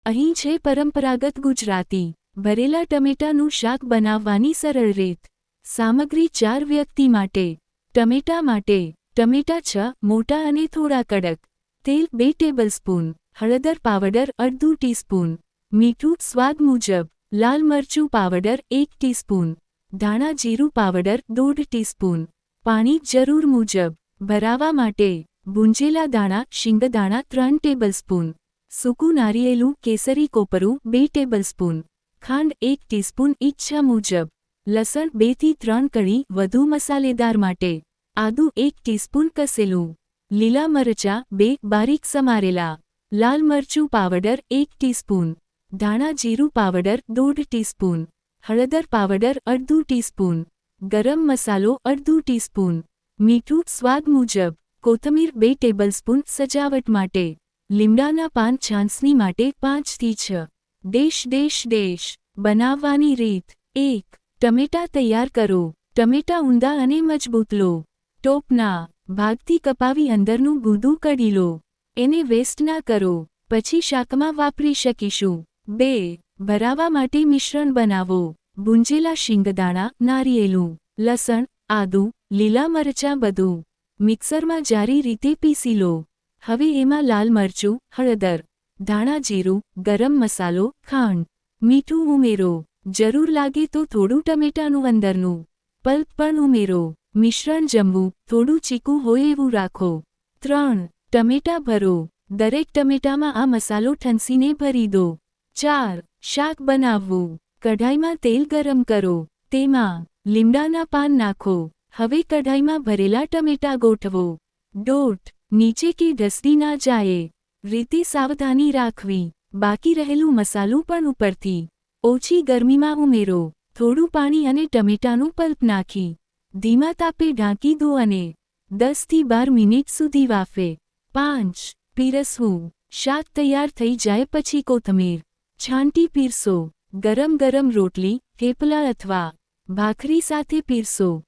અહીં છે પરંપરાગત ગુજરાતી ભરેલા ટમેટાનું શાક બનાવવાની સરળ રીત. સામગ્રી 4 વ્યક્તિ માટે. ટમેટા માટે ટમેટા 6 મોટા અને થોડા કડક. તેલ 2 ટેબલસ્પૂન. હળદર પાવડર અડધું ટીસ્પૂન. મીઠું સ્વાદ મુજબ. લાલ મરચું પાવડર 1 ટીસ્પૂન. ધાણા જીરું પાવડર 1/2 ટીસ્પૂન. પાણી જરૂર મુજબ. ભરાવા માટે ભૂંજેલા દાણા શીંગદાણા 3 ટેબલસ્પૂન. સૂકું નારિયેળું કેસરી કોપરું 2 ટેબલસ્પૂન. ખાંડ 1 ટીસ્પૂન ઈચ્છા મુજબ. લસણ 2 થી 3 કળી વધુ મસાલેદાર માટે. આદું 1 ટીસ્પૂન કસેલું. લીલા મરચાં 2 બારીક સમારેલા. લાલ મરચું પાવડર 1 ટીસ્પૂન. ધાણા જીરું પાવડર 1/2 ટીસ્પૂન. હળદર પાવડર અડધું ટીસ્પૂન. ગરમ મસાલો અડધું ટીસ્પૂન. મીઠું સ્વાદ મુજબ. કોથમીર 2 ટેબલસ્પૂન સજાવટ માટે. લીમડાના પાન છાંસણી માટે 5 થી 6. બનાવવાની રીત. 1. ટમેટા તૈયાર કરો. ટમેટા ઊંડા અને મજબૂત લો. ટોપના ભાગથી કપાવી અંદરનું ગૂદું કાઢી લો. એને વેસ્ટ ના કરો, પછી શાકમાં વાપરી શકીશું. 2. ભરાવા માટે મિશ્રણ બનાવો. ભૂંજેલા શીંગદાણા નારિયેળું, લસણ, આદું, લીલા મરચાં બધું મિક્સરમાં જારી રીતે પીસી લો. હવે એમાં લાલ મરચું, હળદર, ધાણા જીરું, ગરમ મસાલો, ખાંડ, મીઠું ઉમેરો. જરૂર લાગે તો થોડું ટમેટાનું અંદરનું પલ્પ પણ ઉમેરો. મિશ્રણ જમવું થોડું ચીકું હોય એવું રાખો. 3. ટમેટા ભરો. દરેક ટમેટામાં આ મસાલો ઠંસીને ભરી દો. 4. શાક બનાવવું. કઢાઈમાં તેલ ગરમ કરો. તેમાં લીમડાના પાન નાખો. હવે કઢાઈમાં ભરેલા ટમેટા ગોઠવો. ડોટ નીચે કે ઢસડી ના જાય. રીતે સાવધાની રાખવી. બાકી રહેલું મસાલું પણ ઉપરથી ઓછી ગરમીમાં ઉમેરો. થોડું પાણી અને ટમેટાનું પલ્પ નાખી ધીમા તાપે ઢાંકી દો અને 10 થી 12 મિનિટ સુધી વાફે. 5. પીરસવું. શાક તૈયાર થઈ જાય પછી કોથમીર છાંટી પીરસો. ગરમ ગરમ રોટલી, થેપલા અથવા ભાખરી સાથે પીરસો.